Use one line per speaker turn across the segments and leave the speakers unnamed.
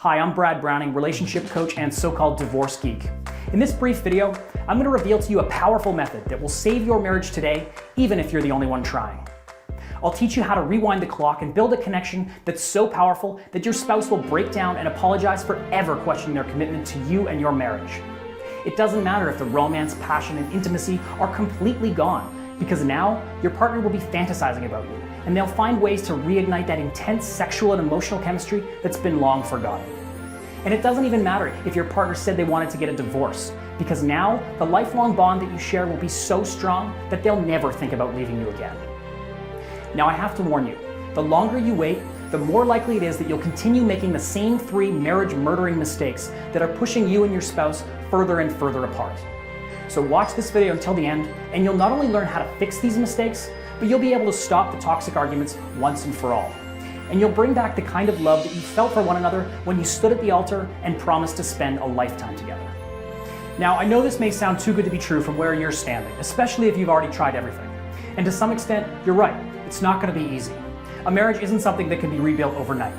Hi, I'm Brad Browning, relationship coach and so-called divorce geek. In this brief video, I'm going to reveal to you a powerful method that will save your marriage today, even if you're the only one trying. I'll teach you how to rewind the clock and build a connection that's so powerful that your spouse will break down and apologize for ever questioning their commitment to you and your marriage. It doesn't matter if the romance, passion, and intimacy are completely gone, because now your partner will be fantasizing about you, and they'll find ways to reignite that intense sexual and emotional chemistry that's been long forgotten. And it doesn't even matter if your partner said they wanted to get a divorce, because now the lifelong bond that you share will be so strong that they'll never think about leaving you again. Now I have to warn you, the longer you wait, the more likely it is that you'll continue making the same 3 marriage-murdering mistakes that are pushing you and your spouse further and further apart. So watch this video until the end, and you'll not only learn how to fix these mistakes, but you'll be able to stop the toxic arguments once and for all. And you'll bring back the kind of love that you felt for one another when you stood at the altar and promised to spend a lifetime together. Now, I know this may sound too good to be true from where you're standing, especially if you've already tried everything. And to some extent, you're right, it's not going to be easy. A marriage isn't something that can be rebuilt overnight.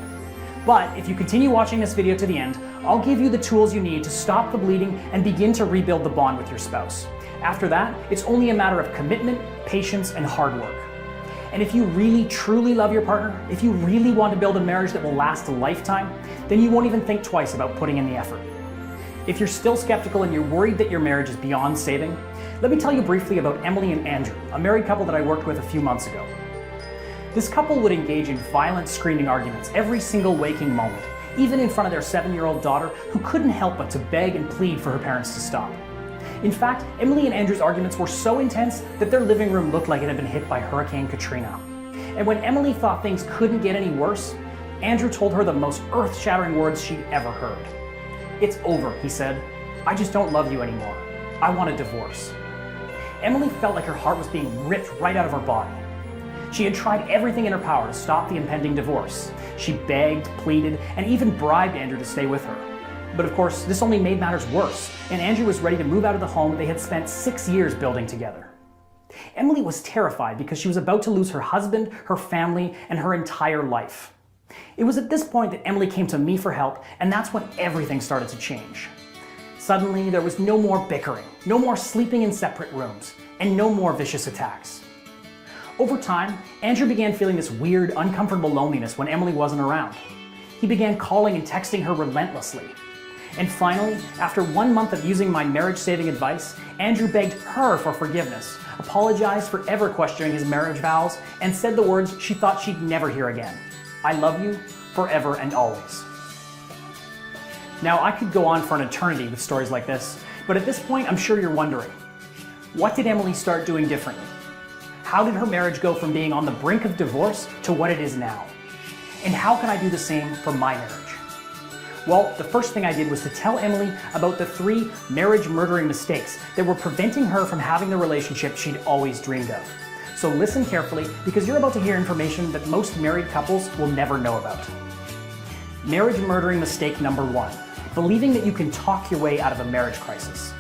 But if you continue watching this video to the end, I'll give you the tools you need to stop the bleeding and begin to rebuild the bond with your spouse. After that, it's only a matter of commitment, patience, and hard work. And if you really, truly love your partner, if you really want to build a marriage that will last a lifetime, then you won't even think twice about putting in the effort. If you're still skeptical and you're worried that your marriage is beyond saving, let me tell you briefly about Emily and Andrew, a married couple that I worked with a few months ago. This couple would engage in violent, screaming arguments every single waking moment, even in front of their 7-year-old daughter, who couldn't help but to beg and plead for her parents to stop. In fact, Emily and Andrew's arguments were so intense that their living room looked like it had been hit by Hurricane Katrina. And when Emily thought things couldn't get any worse, Andrew told her the most earth-shattering words she'd ever heard. "It's over," he said. "I just don't love you anymore. I want a divorce." Emily felt like her heart was being ripped right out of her body. She had tried everything in her power to stop the impending divorce. She begged, pleaded, and even bribed Andrew to stay with her. But of course, this only made matters worse, and Andrew was ready to move out of the home they had spent 6 years building together. Emily was terrified because she was about to lose her husband, her family, and her entire life. It was at this point that Emily came to me for help, and that's when everything started to change. Suddenly, there was no more bickering, no more sleeping in separate rooms, and no more vicious attacks. Over time, Andrew began feeling this weird, uncomfortable loneliness when Emily wasn't around. He began calling and texting her relentlessly. And finally, after 1 month of using my marriage-saving advice, Andrew begged her for forgiveness, apologized for ever questioning his marriage vows, and said the words she thought she'd never hear again: "I love you forever and always." Now, I could go on for an eternity with stories like this, but at this point, I'm sure you're wondering, what did Emily start doing differently? How did her marriage go from being on the brink of divorce to what it is now? And how can I do the same for my marriage? Well, the first thing I did was to tell Emily about the 3 marriage-murdering mistakes that were preventing her from having the relationship she'd always dreamed of. So listen carefully, because you're about to hear information that most married couples will never know about. Marriage-murdering mistake number 1, believing that you can talk your way out of a marriage crisis.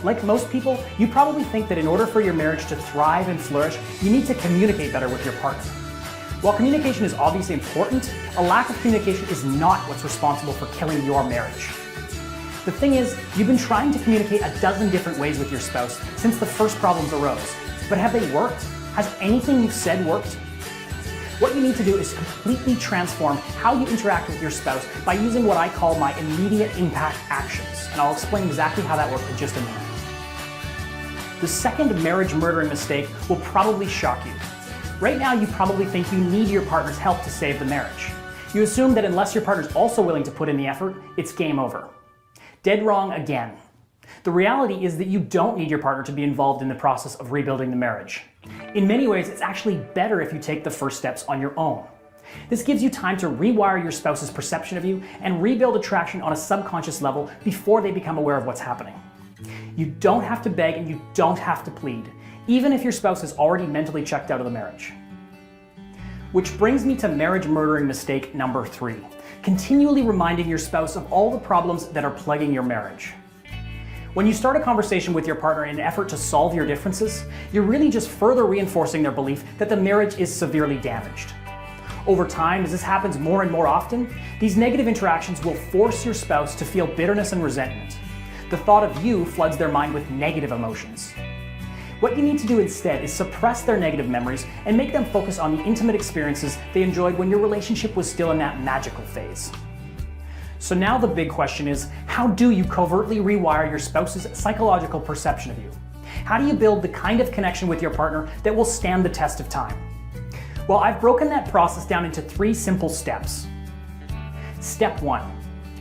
Like most people, you probably think that in order for your marriage to thrive and flourish, you need to communicate better with your partner. While communication is obviously important, a lack of communication is not what's responsible for killing your marriage. The thing is, you've been trying to communicate a dozen different ways with your spouse since the first problems arose. But have they worked? Has anything you've said worked? What you need to do is completely transform how you interact with your spouse by using what I call my immediate impact actions. And I'll explain exactly how that works in just a minute. The second marriage-murdering mistake will probably shock you. Right now, you probably think you need your partner's help to save the marriage. You assume that unless your partner's also willing to put in the effort, it's game over. Dead wrong again. The reality is that you don't need your partner to be involved in the process of rebuilding the marriage. In many ways, it's actually better if you take the first steps on your own. This gives you time to rewire your spouse's perception of you and rebuild attraction on a subconscious level before they become aware of what's happening. You don't have to beg and you don't have to plead, even if your spouse is already mentally checked out of the marriage. Which brings me to marriage-murdering mistake number 3, continually reminding your spouse of all the problems that are plaguing your marriage. When you start a conversation with your partner in an effort to solve your differences, you're really just further reinforcing their belief that the marriage is severely damaged. Over time, as this happens more and more often, these negative interactions will force your spouse to feel bitterness and resentment. The thought of you floods their mind with negative emotions. What you need to do instead is suppress their negative memories and make them focus on the intimate experiences they enjoyed when your relationship was still in that magical phase. So now the big question is, how do you covertly rewire your spouse's psychological perception of you? How do you build the kind of connection with your partner that will stand the test of time? Well, I've broken that process down into 3 simple steps. Step 1.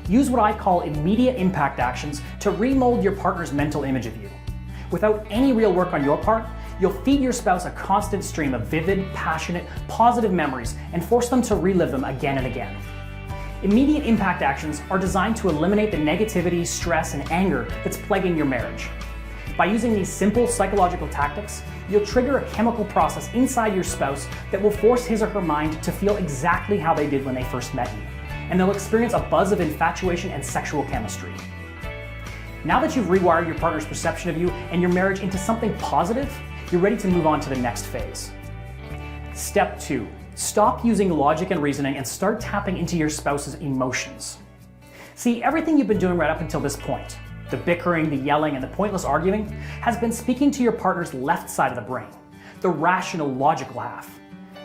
Use what I call immediate impact actions to remold your partner's mental image of you. Without any real work on your part, you'll feed your spouse a constant stream of vivid, passionate, positive memories and force them to relive them again and again. Immediate impact actions are designed to eliminate the negativity, stress, and anger that's plaguing your marriage. By using these simple psychological tactics, you'll trigger a chemical process inside your spouse that will force his or her mind to feel exactly how they did when they first met you, and they'll experience a buzz of infatuation and sexual chemistry. Now that you've rewired your partner's perception of you and your marriage into something positive, you're ready to move on to the next phase. Step 2. Stop using logic and reasoning and start tapping into your spouse's emotions. See, everything you've been doing right up until this point, the bickering, the yelling, and the pointless arguing, has been speaking to your partner's left side of the brain, the rational, logical half.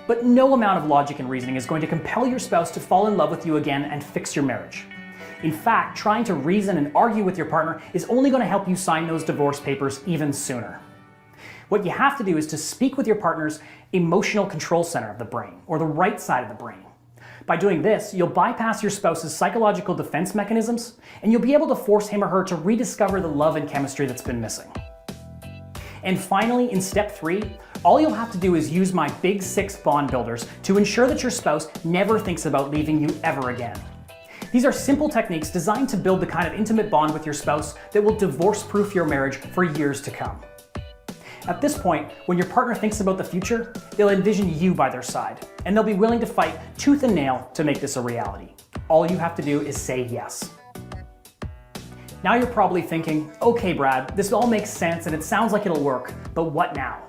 But no amount of logic and reasoning is going to compel your spouse to fall in love with you again and fix your marriage. In fact, trying to reason and argue with your partner is only going to help you sign those divorce papers even sooner. What you have to do is to speak with your partner's emotional control center of the brain, or the right side of the brain. By doing this, you'll bypass your spouse's psychological defense mechanisms, and you'll be able to force him or her to rediscover the love and chemistry that's been missing. And finally, in step 3, all you'll have to do is use my Big 6 bond builders to ensure that your spouse never thinks about leaving you ever again. These are simple techniques designed to build the kind of intimate bond with your spouse that will divorce-proof your marriage for years to come. At this point, when your partner thinks about the future, they'll envision you by their side, and they'll be willing to fight tooth and nail to make this a reality. All you have to do is say yes. Now you're probably thinking, okay Brad, this all makes sense and it sounds like it'll work, but what now?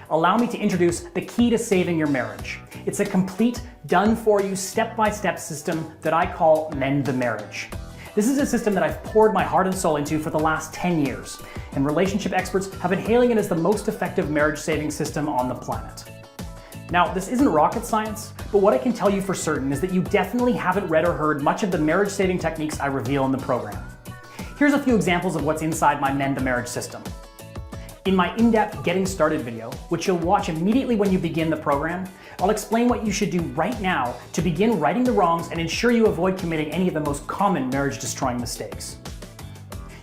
Allow me to introduce the key to saving your marriage. It's a complete, done-for-you, step-by-step system that I call Mend the Marriage. This is a system that I've poured my heart and soul into for the last 10 years, and relationship experts have been hailing it as the most effective marriage-saving system on the planet. Now, this isn't rocket science, but what I can tell you for certain is that you definitely haven't read or heard much of the marriage-saving techniques I reveal in the program. Here's a few examples of what's inside my Mend the Marriage system. In my in-depth Getting Started video, which you'll watch immediately when you begin the program, I'll explain what you should do right now to begin righting the wrongs and ensure you avoid committing any of the most common marriage-destroying mistakes.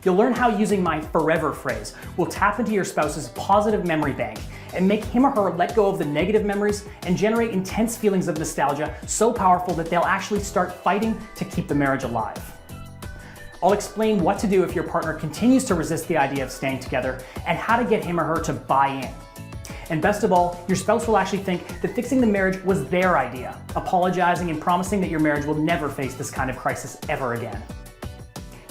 You'll learn how using my forever phrase will tap into your spouse's positive memory bank and make him or her let go of the negative memories and generate intense feelings of nostalgia so powerful that they'll actually start fighting to keep the marriage alive. I'll explain what to do if your partner continues to resist the idea of staying together and how to get him or her to buy in. And best of all, your spouse will actually think that fixing the marriage was their idea, apologizing and promising that your marriage will never face this kind of crisis ever again.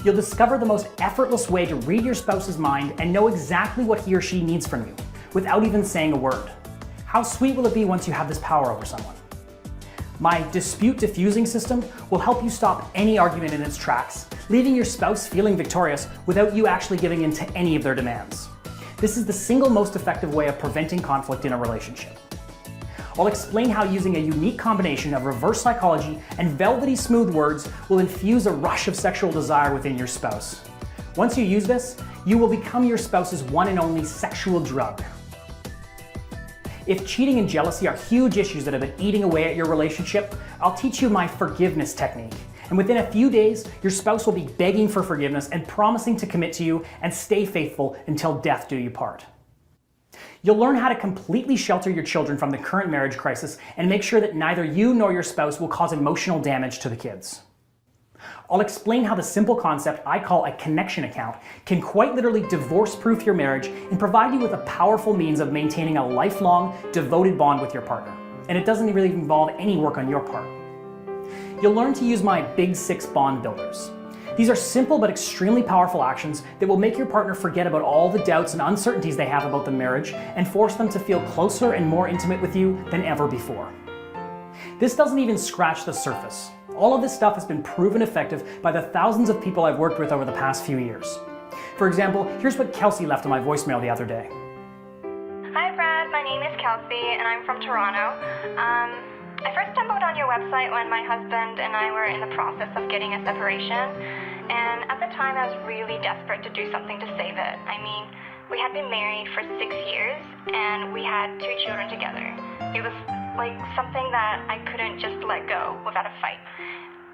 You'll discover the most effortless way to read your spouse's mind and know exactly what he or she needs from you, without even saying a word. How sweet will it be once you have this power over someone? My dispute diffusing system will help you stop any argument in its tracks, leaving your spouse feeling victorious without you actually giving in to any of their demands. This is the single most effective way of preventing conflict in a relationship. I'll explain how using a unique combination of reverse psychology and velvety smooth words will infuse a rush of sexual desire within your spouse. Once you use this, you will become your spouse's one and only sexual drug. If cheating and jealousy are huge issues that have been eating away at your relationship, I'll teach you my forgiveness technique. And within a few days, your spouse will be begging for forgiveness and promising to commit to you and stay faithful until death do you part. You'll learn how to completely shelter your children from the current marriage crisis and make sure that neither you nor your spouse will cause emotional damage to the kids. I'll explain how the simple concept I call a connection account can quite literally divorce-proof your marriage and provide you with a powerful means of maintaining a lifelong, devoted bond with your partner. And it doesn't really involve any work on your part. You'll learn to use my Big 6 bond builders. These are simple but extremely powerful actions that will make your partner forget about all the doubts and uncertainties they have about the marriage and force them to feel closer and more intimate with you than ever before. This doesn't even scratch the surface. All of this stuff has been proven effective by the thousands of people I've worked with over the past few years. For example, here's what Kelsey left on my voicemail the other day.
Hi Brad, my name is Kelsey and I'm from Toronto. I first stumbled on your website when my husband and I were in the process of getting a separation, and at the time I was really desperate to do something to save it. I mean, we had been married for 6 years and we had 2 children together. It was like something that I couldn't just let go without a fight.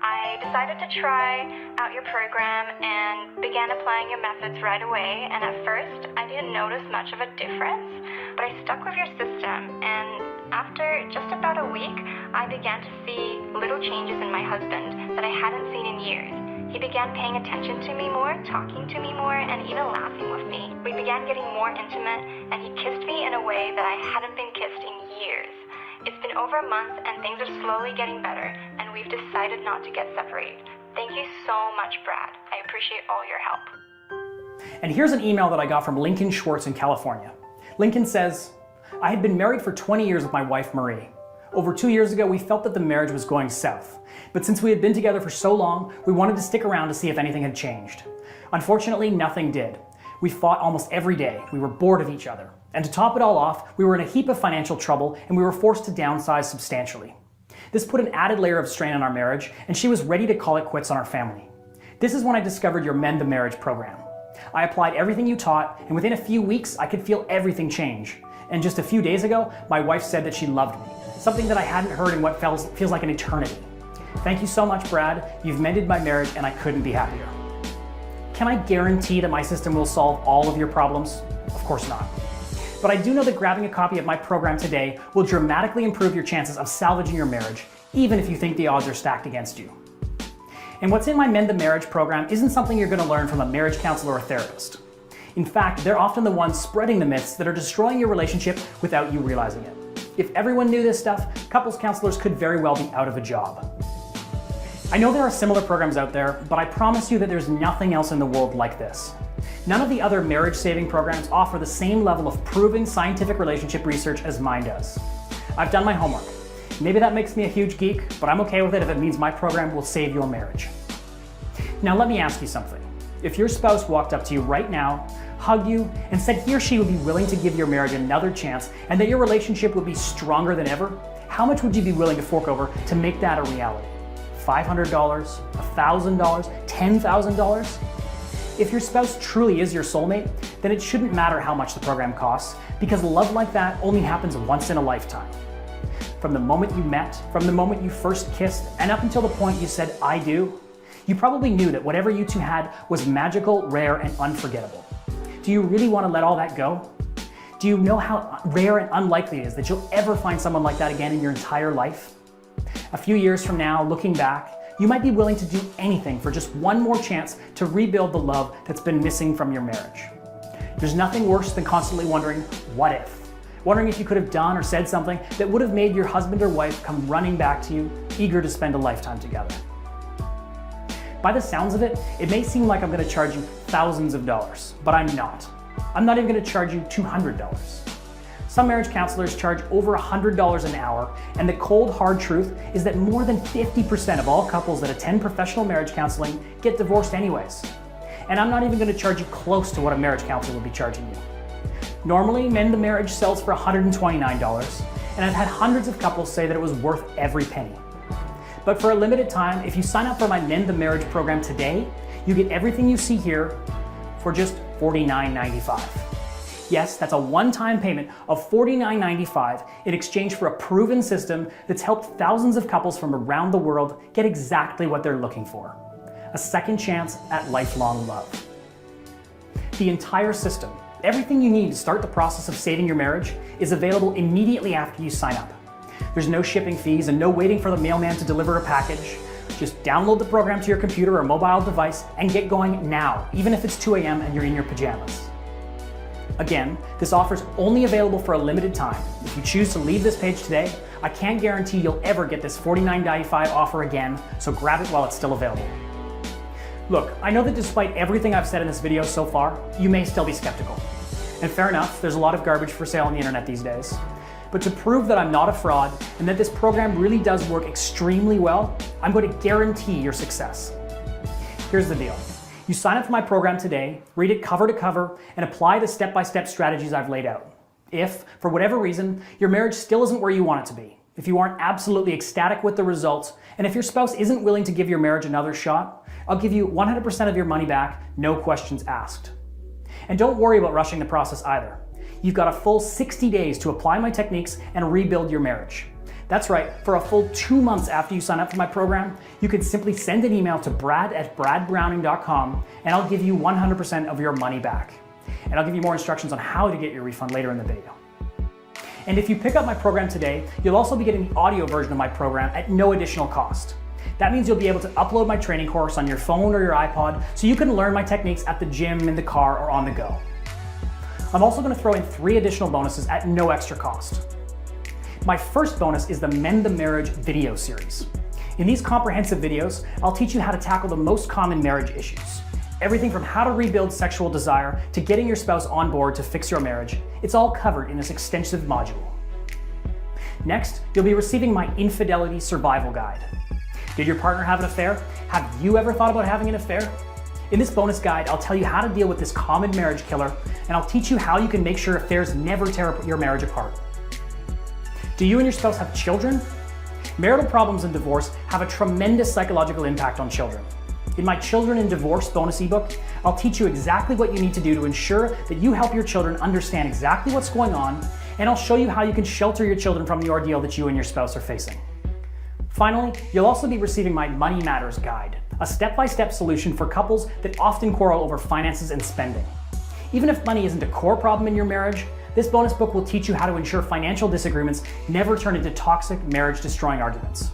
I decided to try out your program and began applying your methods right away, and at first I didn't notice much of a difference, but I stuck with your system, and after just about a week, I began to see little changes in my husband that I hadn't seen in years. He began paying attention to me more, talking to me more, and even laughing with me. We began getting more intimate, and he kissed me in a way that I hadn't been kissed in years. It's been over a month, and things are slowly getting better, and we've decided not to get separated. Thank you so much, Brad. I appreciate all your help.
And here's an email that I got from Lincoln Schwartz in California. Lincoln says, I had been married for 20 years with my wife, Marie. Over 2 years ago, we felt that the marriage was going south. But since we had been together for so long, we wanted to stick around to see if anything had changed. Unfortunately, nothing did. We fought almost every day. We were bored of each other. And to top it all off, we were in a heap of financial trouble and we were forced to downsize substantially. This put an added layer of strain on our marriage, and she was ready to call it quits on our family. This is when I discovered your Mend the Marriage program. I applied everything you taught, and within a few weeks, I could feel everything change. And just a few days ago, my wife said that she loved me, something that I hadn't heard in what feels like an eternity. Thank you so much, Brad. You've mended my marriage, and I couldn't be happier. Can I guarantee that my system will solve all of your problems? Of course not. But I do know that grabbing a copy of my program today will dramatically improve your chances of salvaging your marriage, even if you think the odds are stacked against you. And what's in my Mend the Marriage program isn't something you're going to learn from a marriage counselor or therapist. In fact, they're often the ones spreading the myths that are destroying your relationship without you realizing it. If everyone knew this stuff, couples counselors could very well be out of a job. I know there are similar programs out there, but I promise you that there's nothing else in the world like this. None of the other marriage-saving programs offer the same level of proven scientific relationship research as mine does. I've done my homework. Maybe that makes me a huge geek, but I'm okay with it if it means my program will save your marriage. Now let me ask you something. If your spouse walked up to you right now, hugged you, and said he or she would be willing to give your marriage another chance and that your relationship would be stronger than ever, how much would you be willing to fork over to make that a reality? $500, $1,000, $10,000? If your spouse truly is your soulmate, then it shouldn't matter how much the program costs, because love like that only happens once in a lifetime. From the moment you met, from the moment you first kissed, and up until the point you said, I do, you probably knew that whatever you two had was magical, rare, and unforgettable. Do you really want to let all that go? Do you know how rare and unlikely it is that you'll ever find someone like that again in your entire life? A few years from now, looking back, you might be willing to do anything for just one more chance to rebuild the love that's been missing from your marriage. There's nothing worse than constantly wondering, what if? Wondering if you could have done or said something that would have made your husband or wife come running back to you, eager to spend a lifetime together. By the sounds of it, it may seem like I'm going to charge you thousands of dollars, but I'm not. I'm not even going to charge you $200. Some marriage counselors charge over $100 an hour, and the cold, hard truth is that more than 50% of all couples that attend professional marriage counseling get divorced anyways. And I'm not even going to charge you close to what a marriage counselor would be charging you. Normally, Mend the Marriage sells for $129, and I've had hundreds of couples say that it was worth every penny. But for a limited time, if you sign up for my Mend the Marriage program today, you get everything you see here for just $49.95. Yes, that's a one-time payment of $49.95 in exchange for a proven system that's helped thousands of couples from around the world get exactly what they're looking for: a second chance at lifelong love. The entire system, everything you need to start the process of saving your marriage, is available immediately after you sign up. There's no shipping fees and no waiting for the mailman to deliver a package. Just download the program to your computer or mobile device and get going now, even if it's 2 a.m. and you're in your pajamas. Again, this offer is only available for a limited time. If you choose to leave this page today, I can't guarantee you'll ever get this $49.95 offer again, so grab it while it's still available. Look, I know that despite everything I've said in this video so far, you may still be skeptical. And fair enough, there's a lot of garbage for sale on the internet these days. But to prove that I'm not a fraud and that this program really does work extremely well, I'm going to guarantee your success. Here's the deal. You sign up for my program today, read it cover to cover, and apply the step-by-step strategies I've laid out. If, for whatever reason, your marriage still isn't where you want it to be, if you aren't absolutely ecstatic with the results, and if your spouse isn't willing to give your marriage another shot, I'll give you 100% of your money back, no questions asked. And don't worry about rushing the process either. You've got a full 60 days to apply my techniques and rebuild your marriage. That's right, for a full 2 months after you sign up for my program, you can simply send an email to brad@bradbrowning.com and I'll give you 100% of your money back. And I'll give you more instructions on how to get your refund later in the video. And if you pick up my program today, you'll also be getting the audio version of my program at no additional cost. That means you'll be able to upload my training course on your phone or your iPod so you can learn my techniques at the gym, in the car, or on the go. I'm also going to throw in 3 additional bonuses at no extra cost. My first bonus is the Mend the Marriage video series. In these comprehensive videos, I'll teach you how to tackle the most common marriage issues. Everything from how to rebuild sexual desire to getting your spouse on board to fix your marriage, it's all covered in this extensive module. Next, you'll be receiving my Infidelity Survival Guide. Did your partner have an affair? Have you ever thought about having an affair? In this bonus guide, I'll tell you how to deal with this common marriage killer, and I'll teach you how you can make sure affairs never tear your marriage apart. Do you and your spouse have children? Marital problems and divorce have a tremendous psychological impact on children. In my Children in Divorce bonus ebook, I'll teach you exactly what you need to do to ensure that you help your children understand exactly what's going on, and I'll show you how you can shelter your children from the ordeal that you and your spouse are facing. Finally, you'll also be receiving my Money Matters Guide, a step-by-step solution for couples that often quarrel over finances and spending. Even if money isn't a core problem in your marriage, this bonus book will teach you how to ensure financial disagreements never turn into toxic, marriage-destroying arguments.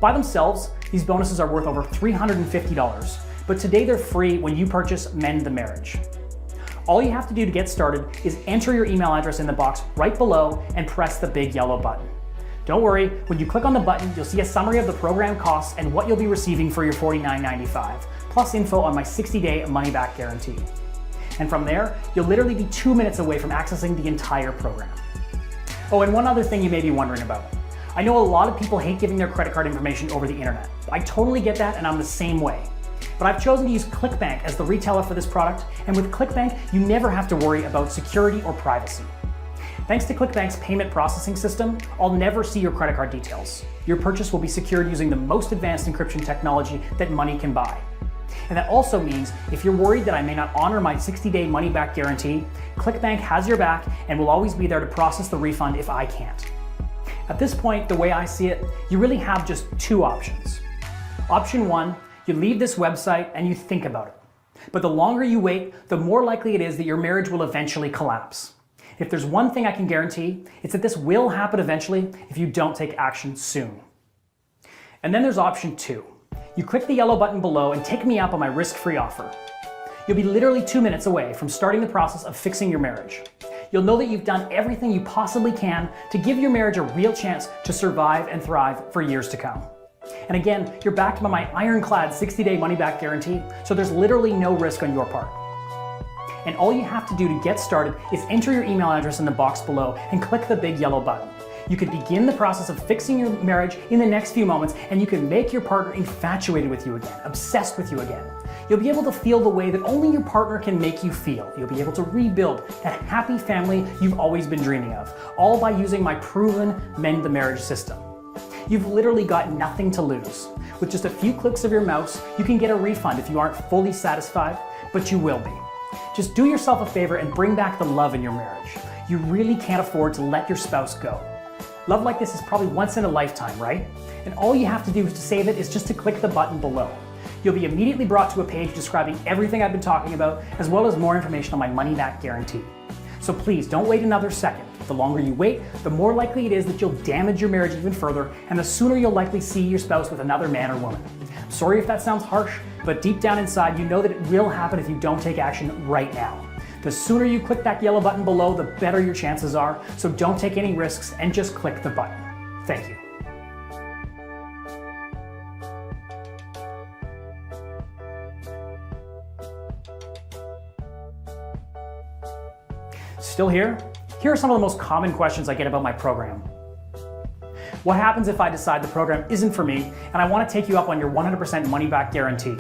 By themselves, these bonuses are worth over $350, but today they're free when you purchase Mend the Marriage. All you have to do to get started is enter your email address in the box right below and press the big yellow button. Don't worry, when you click on the button, you'll see a summary of the program costs and what you'll be receiving for your $49.95, plus info on my 60-day money-back guarantee. And from there, you'll literally be 2 minutes away from accessing the entire program. Oh, and one other thing you may be wondering about. I know a lot of people hate giving their credit card information over the internet. I totally get that, and I'm the same way. But I've chosen to use ClickBank as the retailer for this product, and with ClickBank, you never have to worry about security or privacy. Thanks to ClickBank's payment processing system, I'll never see your credit card details. Your purchase will be secured using the most advanced encryption technology that money can buy. And that also means if you're worried that I may not honor my 60-day money-back guarantee, ClickBank has your back and will always be there to process the refund if I can't. At this point, the way I see it, you really have just 2 options. Option 1, you leave this website and you think about it. But the longer you wait, the more likely it is that your marriage will eventually collapse. If there's one thing I can guarantee, it's that this will happen eventually if you don't take action soon. And then there's option 2. You click the yellow button below and take me up on my risk-free offer. You'll be literally 2 minutes away from starting the process of fixing your marriage. You'll know that you've done everything you possibly can to give your marriage a real chance to survive and thrive for years to come. And again, you're backed by my ironclad 60-day money-back guarantee, so there's literally no risk on your part. And all you have to do to get started is enter your email address in the box below and click the big yellow button. You can begin the process of fixing your marriage in the next few moments, and you can make your partner infatuated with you again, obsessed with you again. You'll be able to feel the way that only your partner can make you feel. You'll be able to rebuild that happy family you've always been dreaming of, all by using my proven Mend the Marriage system. You've literally got nothing to lose. With just a few clicks of your mouse, you can get a refund if you aren't fully satisfied, but you will be. Just do yourself a favor and bring back the love in your marriage. You really can't afford to let your spouse go. Love like this is probably once in a lifetime, right? And all you have to do to save it is just to click the button below. You'll be immediately brought to a page describing everything I've been talking about, as well as more information on my money-back guarantee. So please don't wait another second. The longer you wait, the more likely it is that you'll damage your marriage even further, and the sooner you'll likely see your spouse with another man or woman. Sorry if that sounds harsh, but deep down inside, you know that it will happen if you don't take action right now. The sooner you click that yellow button below, the better your chances are, so don't take any risks and just click the button. Thank you. Still here? Here are some of the most common questions I get about my program. What happens if I decide the program isn't for me and I want to take you up on your 100% money-back guarantee?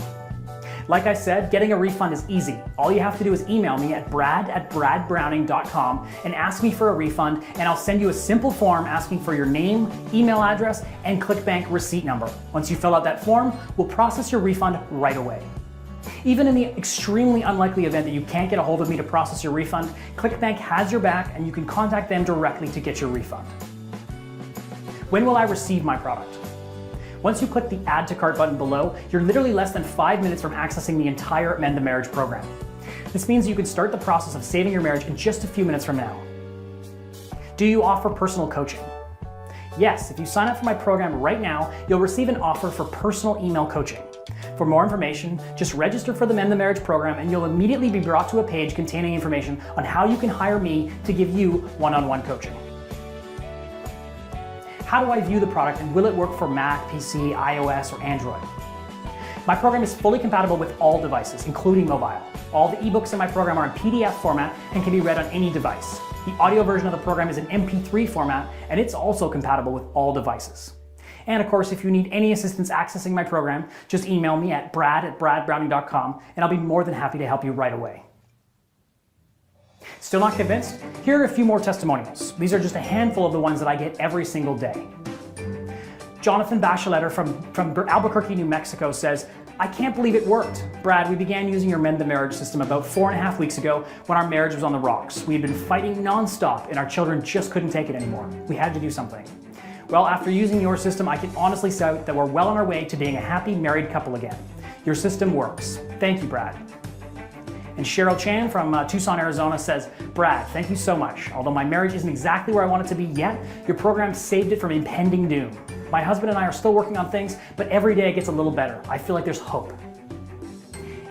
Like I said, getting a refund is easy. All you have to do is email me at brad@bradbrowning.com and ask me for a refund, and I'll send you a simple form asking for your name, email address, and ClickBank receipt number. Once you fill out that form, we'll process your refund right away. Even in the extremely unlikely event that you can't get a hold of me to process your refund, ClickBank has your back and you can contact them directly to get your refund. When will I receive my product? Once you click the Add to Cart button below, you're literally less than 5 minutes from accessing the entire Mend the Marriage program. This means you can start the process of saving your marriage in just a few minutes from now. Do you offer personal coaching? Yes, if you sign up for my program right now, you'll receive an offer for personal email coaching. For more information, just register for the Mend the Marriage program and you'll immediately be brought to a page containing information on how you can hire me to give you one-on-one coaching. How do I view the product and will it work for Mac, PC, iOS, or Android? My program is fully compatible with all devices, including mobile. All the ebooks in my program are in PDF format and can be read on any device. The audio version of the program is in MP3 format and it's also compatible with all devices. And of course, if you need any assistance accessing my program, just email me at brad@bradbrowning.com and I'll be more than happy to help you right away. Still not convinced? Here are a few more testimonials. These are just a handful of the ones that I get every single day. Jonathan Bacheletter from Albuquerque, New Mexico says, "I can't believe it worked. Brad, we began using your Mend the Marriage system about 4.5 weeks ago when our marriage was on the rocks. We had been fighting nonstop and our children just couldn't take it anymore. We had to do something. Well, after using your system, I can honestly say that we're well on our way to being a happy married couple again. Your system works. Thank you, Brad." And Cheryl Chan from Tucson, Arizona says, "Brad, thank you so much. Although my marriage isn't exactly where I want it to be yet, your program saved it from impending doom. My husband and I are still working on things, but every day it gets a little better. I feel like there's hope."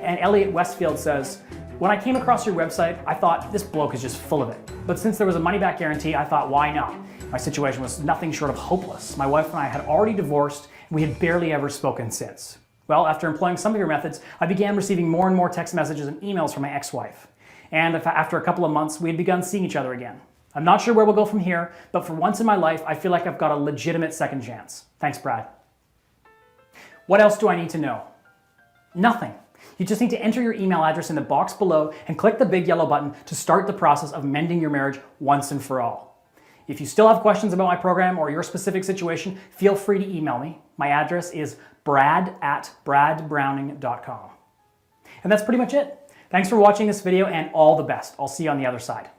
And Elliot Westfield says, "When I came across your website, I thought this bloke is just full of it. But since there was a money-back guarantee, I thought, why not? My situation was nothing short of hopeless. My wife and I had already divorced, and we had barely ever spoken since. Well, after employing some of your methods, I began receiving more and more text messages and emails from my ex-wife. And after a couple of months, we had begun seeing each other again. I'm not sure where we'll go from here, but for once in my life, I feel like I've got a legitimate second chance. Thanks, Brad." What else do I need to know? Nothing. You just need to enter your email address in the box below and click the big yellow button to start the process of mending your marriage once and for all. If you still have questions about my program or your specific situation, feel free to email me. My address is brad@bradbrowning.com. And that's pretty much it. Thanks for watching this video and all the best. I'll see you on the other side.